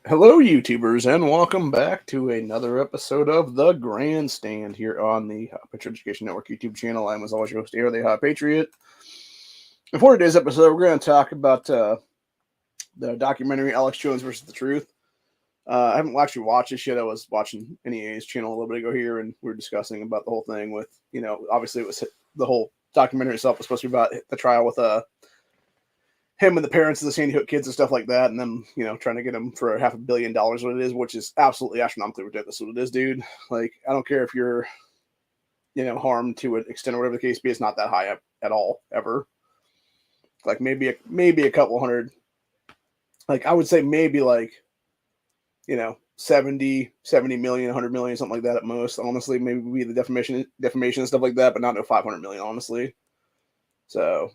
Hello, YouTubers, and welcome back to another episode of the Grandstand here on the Hot Patriot Education Network YouTube channel. I'm, as always, your host here, the Hot Patriot. And for today's episode, we're going to talk about the documentary Alex Jones versus the Truth. I haven't actually watched this yet. I was watching NEA's channel a little bit ago here, and we were discussing about the whole thing with, obviously it was the whole documentary itself was supposed to be about the trial with him and the parents of the Sandy Hook kids and stuff like that, and them, trying to get him for $500 million, what it is, which is absolutely astronomically ridiculous. What it is, dude. Like, I don't care if you're, harmed to an extent or whatever the case be. It's not that high up at all, ever. Like maybe a couple hundred. Like I would say maybe like, 70 million, 100 million, something like that at most. Honestly, maybe the defamation and stuff like that, but not no 500 million, honestly. So.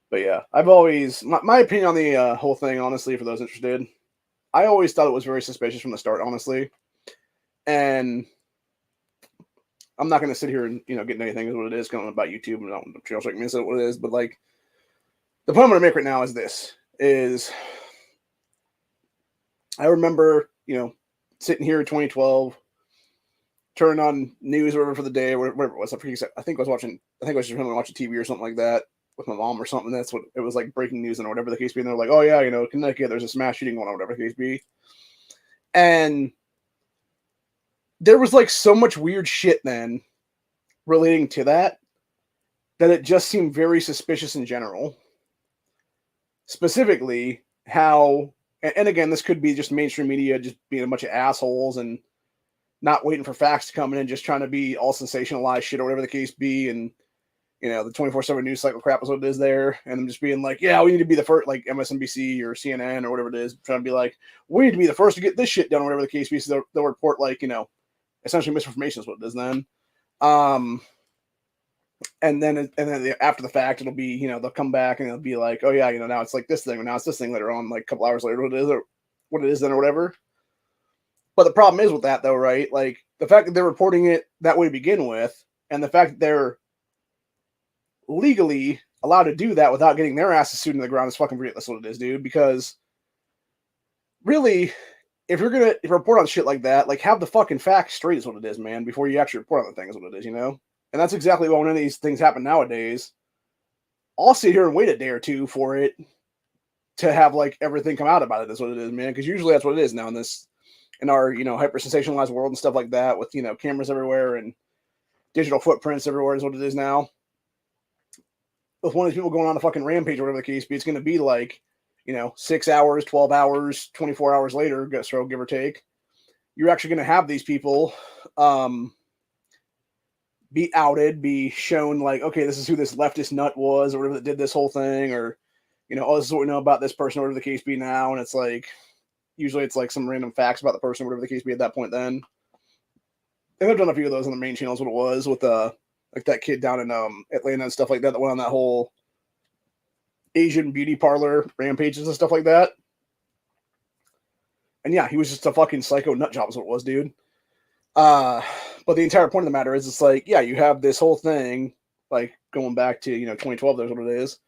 But yeah, I've always, my opinion on the whole thing, honestly, for those interested, I always thought it was very suspicious from the start, honestly. And I'm not going to sit here and, get into anything is what it is, going about YouTube and channels like me, so what it is. But like, the point I'm going to make right now is this, I remember, sitting here in 2012, turning on news or whatever for the day, or whatever it was. I think I was just watching TV or something like that with my mom or something. That's what it was, like breaking news and whatever the case be. And they're like, oh yeah, Connecticut, there's a mass shooting going on, whatever the case be. And there was like so much weird shit then relating to that it just seemed very suspicious in general. Specifically, how, and again, this could be just mainstream media just being a bunch of assholes and not waiting for facts to come in and just trying to be all sensationalized shit or whatever the case be. And the 24/7 news cycle crap is what it is there. And I'm just being like, yeah, we need to be the first, like MSNBC or CNN or whatever it is, trying to be like, we need to be the first to get this shit done, or whatever the case be. So they'll report, like, essentially misinformation is what it is then. And then after the fact, it'll be, they'll come back and it'll be like, oh yeah, now it's like this thing, or now it's this thing later on, like a couple hours later, what it is then, or whatever. But the problem is with that, though, right? Like, the fact that they're reporting it that way to begin with, and the fact that they're legally allowed to do that without getting their asses sued in the ground is fucking ridiculous. What it is, dude. Because really, if you're gonna report on shit like that, like, have the fucking facts straight is what it is, man, before you actually report on the thing is what it is, And that's exactly why when any of these things happen nowadays, I'll sit here and wait a day or two for it to have, like, everything come out about it is what it is, man. Because usually that's what it is now in our hyper sensationalized world and stuff like that, with cameras everywhere and digital footprints everywhere is what it is now. With one of these people going on a fucking rampage or whatever the case be, it's going to be like, 6 hours, 12 hours, 24 hours later, give or take. You're actually going to have these people be outed, be shown like, okay, this is who this leftist nut was, or whatever, that did this whole thing, or, oh, this is what we know about this person, or whatever the case be now. And it's like, usually it's like some random facts about the person, whatever the case be at that point then. And I've done a few of those on the main channels, what it was, with like that kid down in Atlanta and stuff like that went on that whole Asian beauty parlor rampages and stuff like that. And yeah, he was just a fucking psycho nut job is what it was, dude. But the entire point of the matter is, it's like, yeah, you have this whole thing, like, going back to, 2012, there's what it is,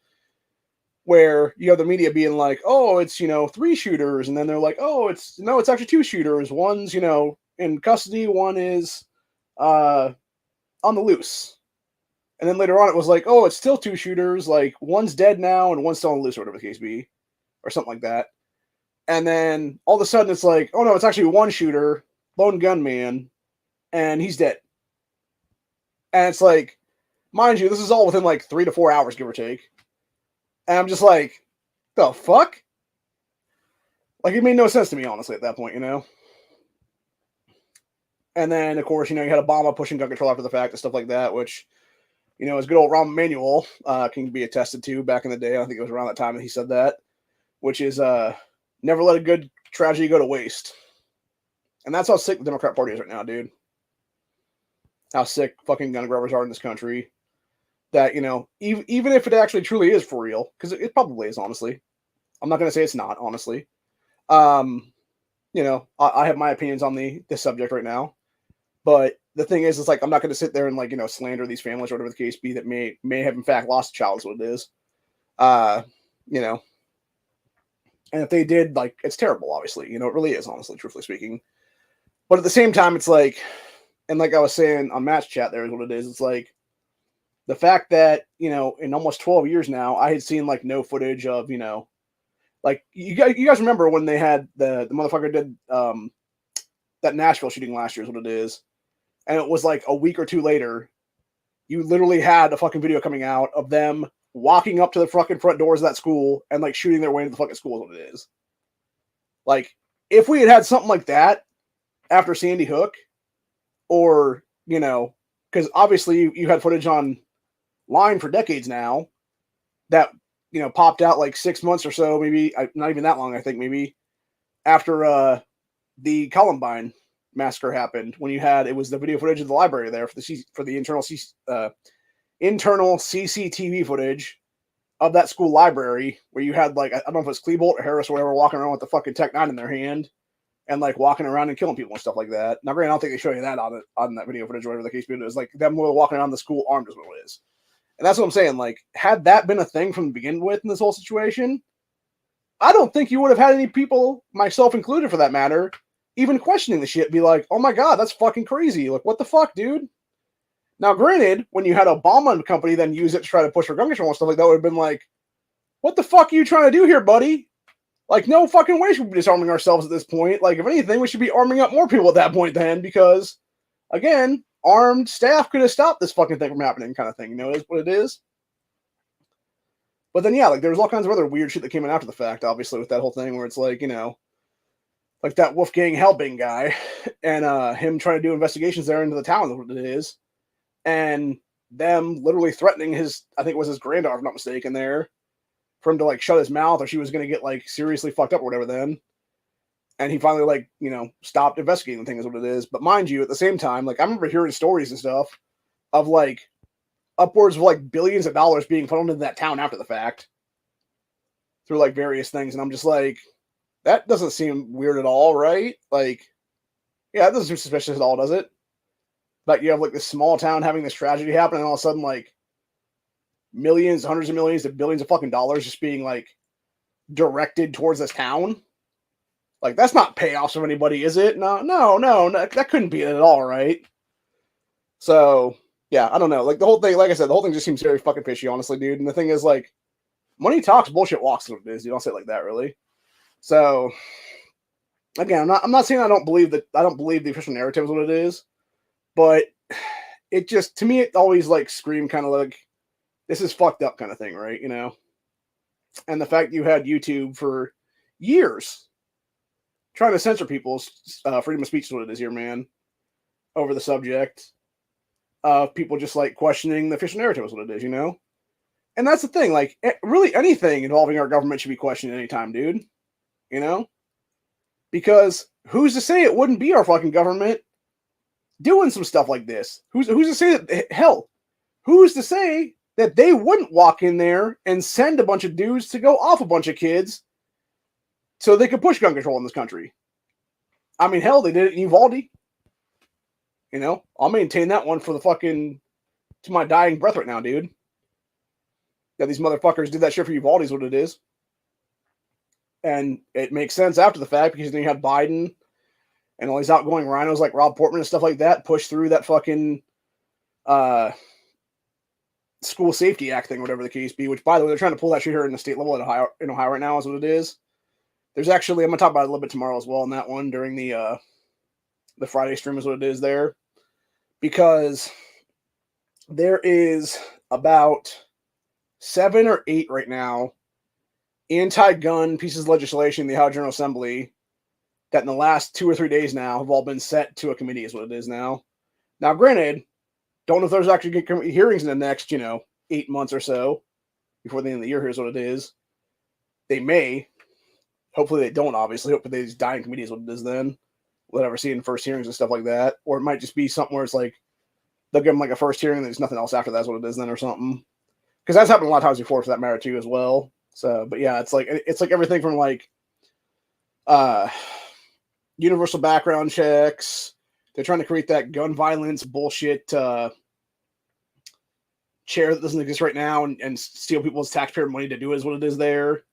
where you have the media being like, oh, it's, 3 shooters. And then they're like, oh, it's actually 2 shooters. One's, in custody. One is on the loose. And then later on, it was like, oh, it's still 2 shooters. Like, one's dead now and one's still on the loose, or whatever the case be, or something like that. And then all of a sudden, it's like, oh no, it's actually 1 shooter, lone gunman, and he's dead. And it's like, mind you, this is all within like 3 to 4 hours, give or take. And I'm just like, the fuck? Like, it made no sense to me, honestly, at that point, And then, of course, you had Obama pushing gun control after the fact and stuff like that, which, as good old Rahm Emanuel can be attested to back in the day. I think it was around that time that he said that, which is never let a good tragedy go to waste. And that's how sick the Democrat Party is right now, dude. How sick fucking gun grabbers are in this country. That, even if it actually truly is for real, because it probably is, honestly. I'm not going to say it's not, honestly. I have my opinions on this subject right now. But the thing is, it's like, I'm not going to sit there and, like, slander these families or whatever the case be that may have, in fact, lost a child, is what it is. And And if they did, like, it's terrible, obviously. You know, it really is, honestly, truthfully speaking. But at the same time, it's like, and like I was saying on Match Chat, there is what it is. It's like the fact that, you know, in almost 12 years now, I had seen like no footage of, you know, like you guys remember when they had the motherfucker did that Nashville shooting last year is what it is. And it was like a week or two later, you literally had a fucking video coming out of them walking up to the fucking front doors of that school and like shooting their way into the fucking school is what it is. Like, if we had had something like that after Sandy Hook, or, you know, because obviously you had footage online for decades now that, you know, popped out like 6 months or so, maybe not even that long, I think, maybe after the Columbine massacre happened, when you had, it was the video footage of the library there for the internal CCTV footage of that school library, where you had like, I don't know if it's Klebold or Harris or whatever, walking around with the fucking Tech 9 in their hand and like walking around and killing people and stuff like that. Now, granted, I don't think they show you that on that video footage or whatever the case, but it was like them walking around the school armed is what it is. And that's what I'm saying. Like, had that been a thing from the beginning with in this whole situation, I don't think you would have had any people, myself included for that matter, even questioning the shit. Be like, oh my God, that's fucking crazy. Like, what the fuck, dude? Now, granted, when you had Obama and company then use it to try to push for gun control and stuff like that, would have been like, what the fuck are you trying to do here, buddy? Like, no fucking way should we be disarming ourselves at this point. Like, if anything, we should be arming up more people at that point then, because, again, armed staff could have stopped this fucking thing from happening, kind of thing. You know, it is what it is. But then, yeah, like, there was all kinds of other weird shit that came in after the fact, obviously, with that whole thing where it's like, you know, like that Wolfgang Helbing guy and him trying to do investigations there into the town, is what it is. And them literally threatening his, I think it was his granddaughter, if I'm not mistaken, there, for him to like shut his mouth or she was going to get like seriously fucked up or whatever then. And he finally, like, you know, stopped investigating the thing is what it is. But mind you, at the same time, like, I remember hearing stories and stuff of like upwards of like billions of dollars being funneled into that town after the fact through like various things. And I'm just like, that doesn't seem weird at all, right? Like, yeah, it doesn't seem suspicious at all, does it? But you have like this small town having this tragedy happen, and all of a sudden, like, millions, hundreds of millions to billions of fucking dollars just being like directed towards this town. Like, that's not payoffs of anybody, is it? No, that couldn't be it at all, right? So, yeah, I don't know. Like, the whole thing, like I said, the whole thing just seems very fucking fishy, honestly, dude. And the thing is, like, money talks, bullshit walks, is what it is. You don't say it like that, really. So, again, I'm not saying I don't believe the official narrative is what it is, but it just, to me, it always like screamed kind of like, this is fucked up kind of thing, right? You know? And the fact you had YouTube for years trying to censor people's freedom of speech is what it is here, man, over the subject of people just like questioning the official narrative is what it is, you know? And that's the thing, like, really anything involving our government should be questioned at any time, dude. You know? Because who's to say it wouldn't be our fucking government doing some stuff like this? Who's to say that, hell, who's to say that they wouldn't walk in there and send a bunch of dudes to go off a bunch of kids so they could push gun control in this country? I mean, hell, they did it in Uvalde. You know, I'll maintain that one for the fucking, to my dying breath right now, dude. Yeah, these motherfuckers did that shit for Uvalde is what it is. And it makes sense after the fact, because then you have Biden and all these outgoing rhinos like Rob Portman and stuff like that push through that fucking School Safety Act thing, whatever the case be, which, by the way, they're trying to pull that shit here in the state level in Ohio right now is what it is. There's actually, I'm going to talk about it a little bit tomorrow as well on that one during the Friday stream is what it is there. Because there is about 7 or 8 right now anti-gun pieces of legislation in the Ohio General Assembly that in the last 2 or 3 days now have all been set to a committee is what it is now. Now, granted, don't know if there's actually hearings in the next, 8 months or so before the end of the year. Here's what it is. They may. Hopefully they don't, obviously. Hopefully they just die in committee is what it is then. We'll never see in first hearings and stuff like that. Or it might just be something where it's like, they'll give them like a first hearing and there's nothing else after that's what it is then or something. Because that's happened a lot of times before for that matter too as well. So, but yeah, it's like everything from like universal background checks. They're trying to create that gun violence bullshit chair that doesn't exist right now and steal people's taxpayer money to do it is what it is there.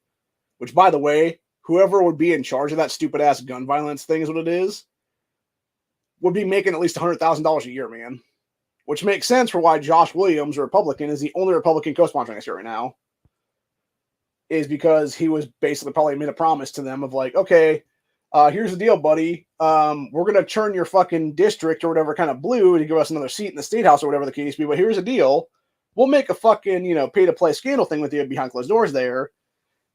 Which, by the way, whoever would be in charge of that stupid ass gun violence thing is what it is, would be making at least $100,000 a year, man. Which makes sense for why Josh Williams, a Republican, is the only Republican co-sponsoring this year right now. Is because he was basically probably made a promise to them of like, okay, here's the deal, buddy. We're going to turn your fucking district or whatever kind of blue to give us another seat in the state house or whatever the case be. But here's the deal. We'll make a fucking, pay-to-play scandal thing with you behind closed doors there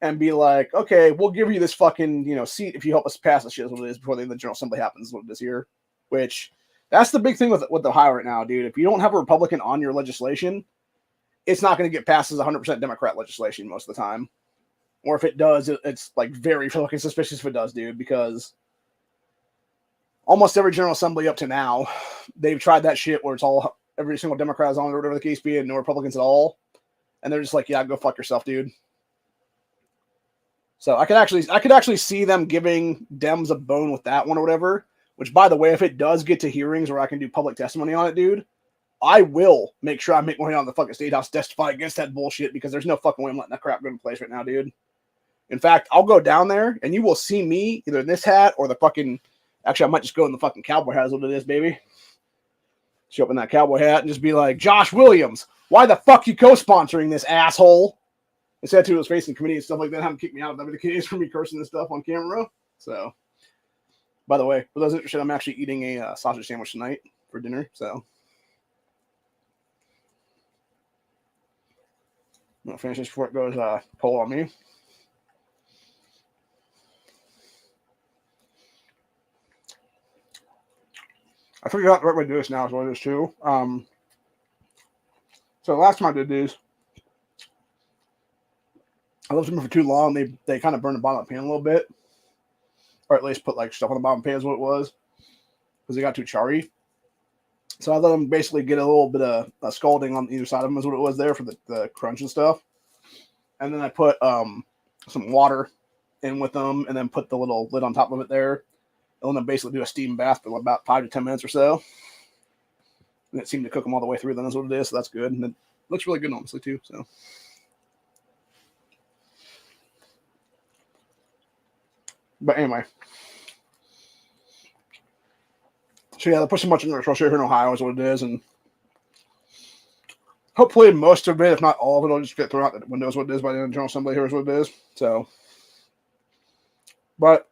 and be like, okay, we'll give you this fucking, seat if you help us pass this shit is what it is before the General Assembly happens is what it is here. Which, that's the big thing with Ohio right now, dude. If you don't have a Republican on your legislation, it's not going to get passed as 100% Democrat legislation most of the time. Or if it does, it's like very fucking suspicious if it does, dude, because almost every General Assembly up to now, they've tried that shit where it's all every single Democrat is on or whatever the case be, and no Republicans at all. And they're just like, yeah, go fuck yourself, dude. So I could actually see them giving Dems a bone with that one or whatever. Which, by the way, if it does get to hearings where I can do public testimony on it, dude, I will make sure I make money on the fucking state house to testify against that bullshit because there's no fucking way I'm letting that crap go into place right now, dude. In fact, I'll go down there and you will see me either in this hat or the fucking. Actually, I might just go in the fucking cowboy hat, is what it is, baby. Show up in that cowboy hat and just be like, Josh Williams, why the fuck you co-sponsoring this asshole? I said to his face in committee and stuff like that, have him kick me out if that were the case for me cursing this stuff on camera. So, by the way, for those interested, I'm actually eating a sausage sandwich tonight for dinner. So, I'll finish this before it goes pull on me. I figured out the right way to do this now is what it is too. So the last time I did these, I left them for too long. They kind of burned the bottom of the pan a little bit. Or at least put like stuff on the bottom of the pan is what it was. Because they got too charry. So I let them basically get a little bit of scalding on either side of them is what it was there for the crunch and stuff. And then I put some water in with them and then put the little lid on top of it there. And then basically do a steam bath for about 5 to 10 minutes or so. And it seemed to cook them all the way through. Then that's what it is. So that's good. And it looks really good, honestly, too. So. But anyway. So yeah, they're pushing much in the here in Ohio is what it is. And hopefully most of it, if not all of it, will just get thrown out the window is what it is by the General Assembly here is what it is. So. But.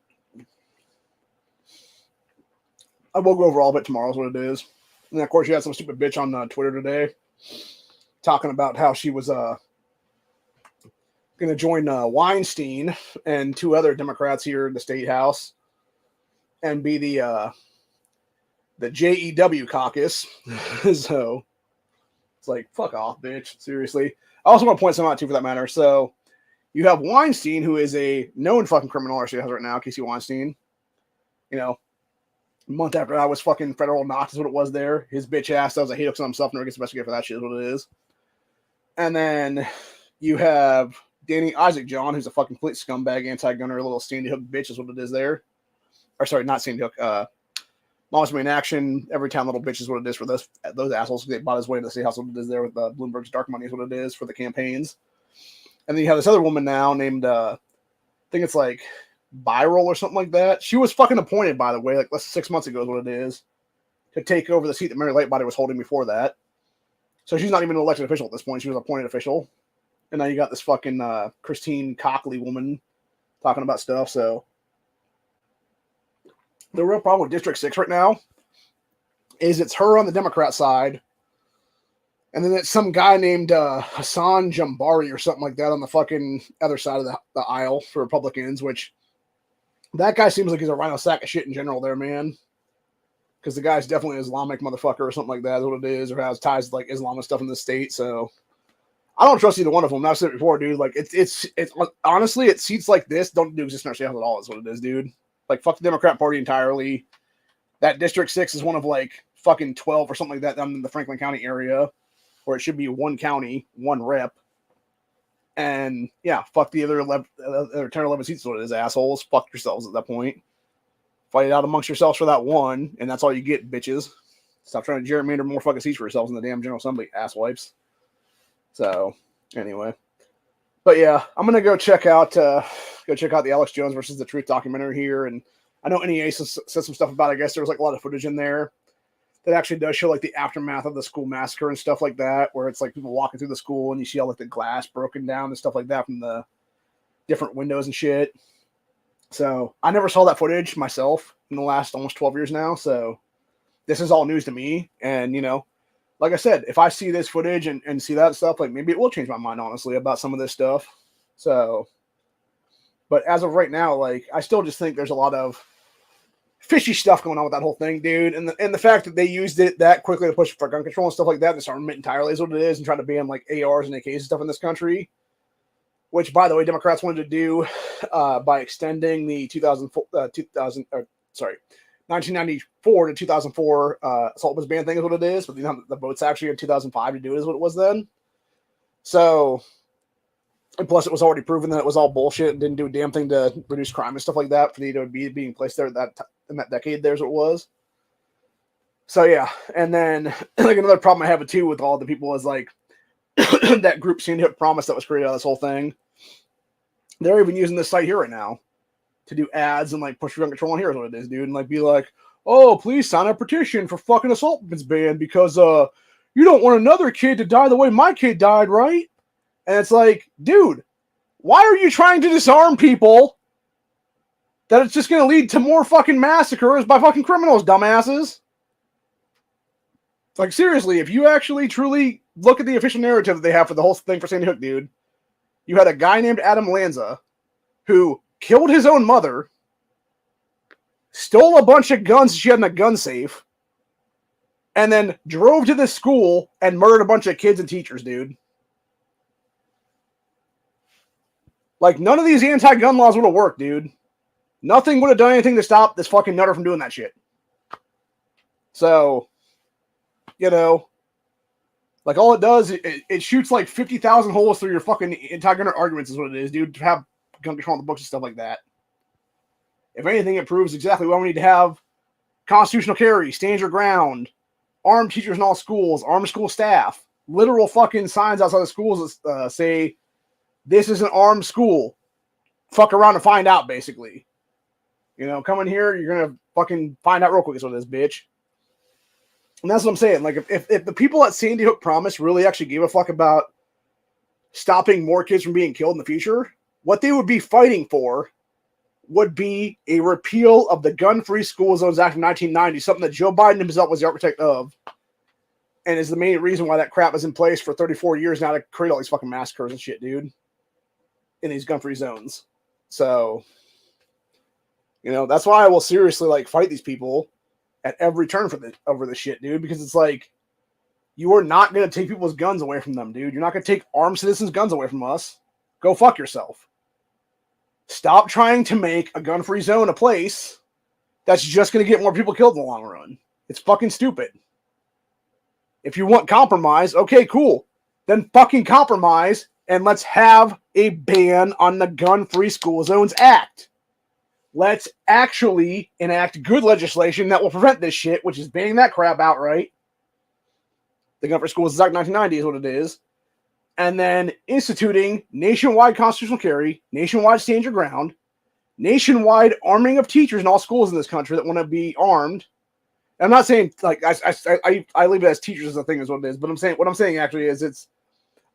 I will go over all of it tomorrow is what it is. And of course, you had some stupid bitch on Twitter today talking about how she was going to join Weinstein and 2 other Democrats here in the state house and be the JEW caucus. So it's like, fuck off, bitch. Seriously. I also want to point something out too for that matter. So you have Weinstein, who is a known fucking criminal our state has right now, Casey Weinstein. A month after I was fucking federal Knox is what it was there. His bitch ass does a hate on himself, never gets investigated for that shit is what it is. And then you have Danny Isaac John, who's a fucking complete scumbag, anti-gunner, little Sandy Hook bitch is what it is there. Or sorry, not Sandy Hook. Mom's in action, every town little bitch is what it is for those assholes. They bought his way to the state house, what it is there with Bloomberg's dark money is what it is for the campaigns. And then you have this other woman now named, I think it's like Viral or something like that. She was fucking appointed, by the way, like less than 6 months ago is what it is, to take over the seat that Mary Lightbody was holding before that. So she's not even an elected official at this point. She was an appointed official. And now you got this fucking Christine Cockley woman talking about stuff. So the real problem with District 6 right now is it's her on the Democrat side. And then it's some guy named Hassan Jambari or something like that on the fucking other side of the aisle for Republicans, which that guy seems like he's a rhino sack of shit in general there, man. Because the guy's definitely an Islamic motherfucker or something like that is what it is, or has ties to like Islam and stuff in the state. So I don't trust either one of them. I've said it before, dude. Like it's honestly, it seats like this don't do exist in our state house at all. Is what it is, dude. Like fuck the Democrat Party entirely. That District 6 is one of like fucking 12 or something like that down in the Franklin County area, where it should be one county, one rep. And yeah, fuck the other 10 or 11 seats. What it is, assholes. Fuck yourselves at that point. Fight it out amongst yourselves for that one, and that's all you get, bitches. Stop trying to gerrymander more fucking seats for yourselves in the damn General Assembly, asswipes. So, anyway. But yeah, I'm going to go check out go check out the Alex Jones versus the Truth documentary here. And I know NEA said some stuff about it. I guess there was like a lot of footage in there that actually does show like the aftermath of the school massacre and stuff like that, where it's like people walking through the school and you see all like the glass broken down and stuff like that from the different windows and shit. So I never saw that footage myself in the last almost 12 years now. So this is all news to me. And, you know, like I said, if I see this footage and see that stuff, like maybe it will change my mind, honestly, about some of this stuff. So, but as of right now, like I still just think there's a lot of fishy stuff going on with that whole thing, dude. And the fact that they used it that quickly to push for gun control and stuff like that, this armament entirely is what it is, and try to ban like ARs and AKs and stuff in this country. Which, by the way, Democrats wanted to do by extending the 1994 to 2004 assault weapons ban thing is what it is, but the votes actually in 2005 to do it is what it was then. So, and plus it was already proven that it was all bullshit and didn't do a damn thing to reduce crime and stuff like that for the to be being placed there in that decade. There's what it was. So yeah, and then like another problem I have too with all the people is like that group Sandy Hook Promise that was created out of this whole thing. They're even using this site here right now to do ads and like push gun control. And here's what it is, dude, and like be like, oh, please sign a petition for fucking assault weapons ban because you don't want another kid to die the way my kid died, right? And it's like, dude, why are you trying to disarm people that it's just going to lead to more fucking massacres by fucking criminals, dumbasses? Like, seriously, if you actually truly look at the official narrative that they have for the whole thing for Sandy Hook, dude, you had a guy named Adam Lanza who killed his own mother, stole a bunch of guns she had in a gun safe, and then drove to this school and murdered a bunch of kids and teachers, dude. Like, none of these anti-gun laws would have worked, dude. Nothing would have done anything to stop this fucking nutter from doing that shit. So, you know, like all it does, it shoots like 50,000 holes through your fucking anti-gun arguments is what it is, dude, to have gun control in the books and stuff like that. If anything, it proves exactly why we need to have constitutional carry, stand your ground, armed teachers in all schools, armed school staff, literal fucking signs outside the schools that say, this is an armed school. Fuck around and find out, basically. You know, come in here, you're going to fucking find out real quick is what it is, bitch. And that's what I'm saying. Like, if the people at Sandy Hook Promise really actually gave a fuck about stopping more kids from being killed in the future, what they would be fighting for would be a repeal of the Gun-Free School Zones Act of 1990, something that Joe Biden himself was the architect of, and is the main reason why that crap is in place for 34 years now to create all these fucking massacres and shit, dude, in these gun-free zones. So, you know, that's why I will seriously, like, fight these people at every turn over this shit, dude, because it's like, you are not going to take people's guns away from them, dude. You're not going to take armed citizens' guns away from us. Go fuck yourself. Stop trying to make a gun-free zone a place that's just going to get more people killed in the long run. It's fucking stupid. If you want compromise, okay, cool. Then fucking compromise, and let's have a ban on the Gun-Free School Zones Act. Let's actually enact good legislation that will prevent this shit, which is banning that crap outright. The Gun-Free School Zones Act 1990 is what it is. And then instituting nationwide constitutional carry, nationwide stand your ground, nationwide arming of teachers in all schools in this country that want to be armed. And I'm not saying, like, I leave it as teachers as a thing is what it is, but what I'm saying actually is it's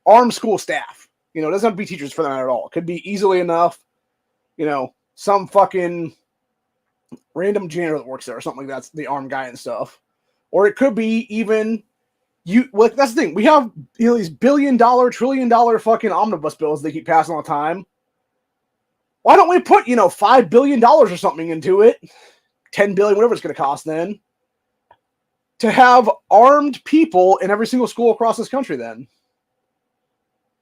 armed school staff. You know, it doesn't have to be teachers for that at all. It could be easily enough, you know, some fucking random janitor that works there or something like that's the armed guy and stuff. Or it could be even well, that's the thing. We have, you know, these billion-dollar, trillion-dollar fucking omnibus bills they keep passing all the time. Why don't we put, you know, $5 billion or something into it? $10 billion, whatever it's going to cost then. To have armed people in every single school across this country then.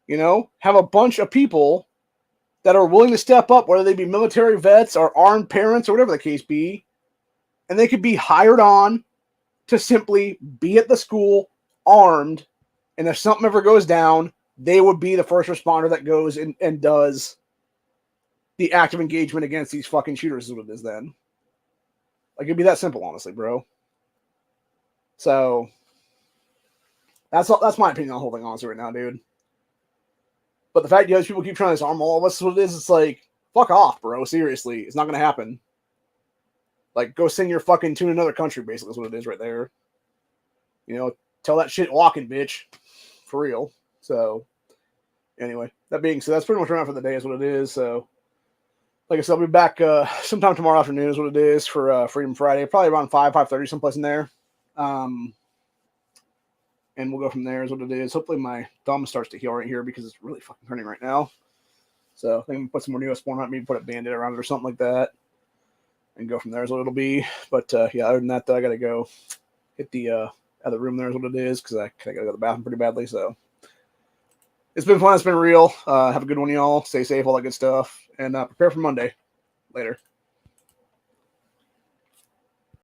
You know, have a bunch of people that are willing to step up, whether they be military vets or armed parents or whatever the case be. And they could be hired on to simply be at the school armed, and if something ever goes down, they would be the first responder that goes and does the active engagement against these fucking shooters is what it is then. Like, it'd be that simple, honestly, bro. So, that's my opinion on the whole thing, honestly, right now, dude. But the fact is, people keep trying to disarm all of us is what it is. It's like, fuck off, bro. Seriously, it's not gonna happen. Like, go sing your fucking tune in another country, basically, is what it is right there. You know, tell that shit walking, bitch. For real. So, anyway, that being said, that's pretty much around for the day, is what it is. So, like I said, I'll be back sometime tomorrow afternoon, is what it is, for Freedom Friday. Probably around 5:30, someplace in there. And we'll go from there, is what it is. Hopefully, my thumb starts to heal right here because it's really fucking hurting right now. So, I think I'm going to put some more Neosporin on it, maybe put a band-aid around it or something like that. And go from there is what it'll be. But yeah, other than that, though, I got to go hit the other room there is what it is because I got to go to the bathroom pretty badly. So it's been fun. It's been real. Have a good one, y'all. Stay safe, all that good stuff. And prepare for Monday. Later.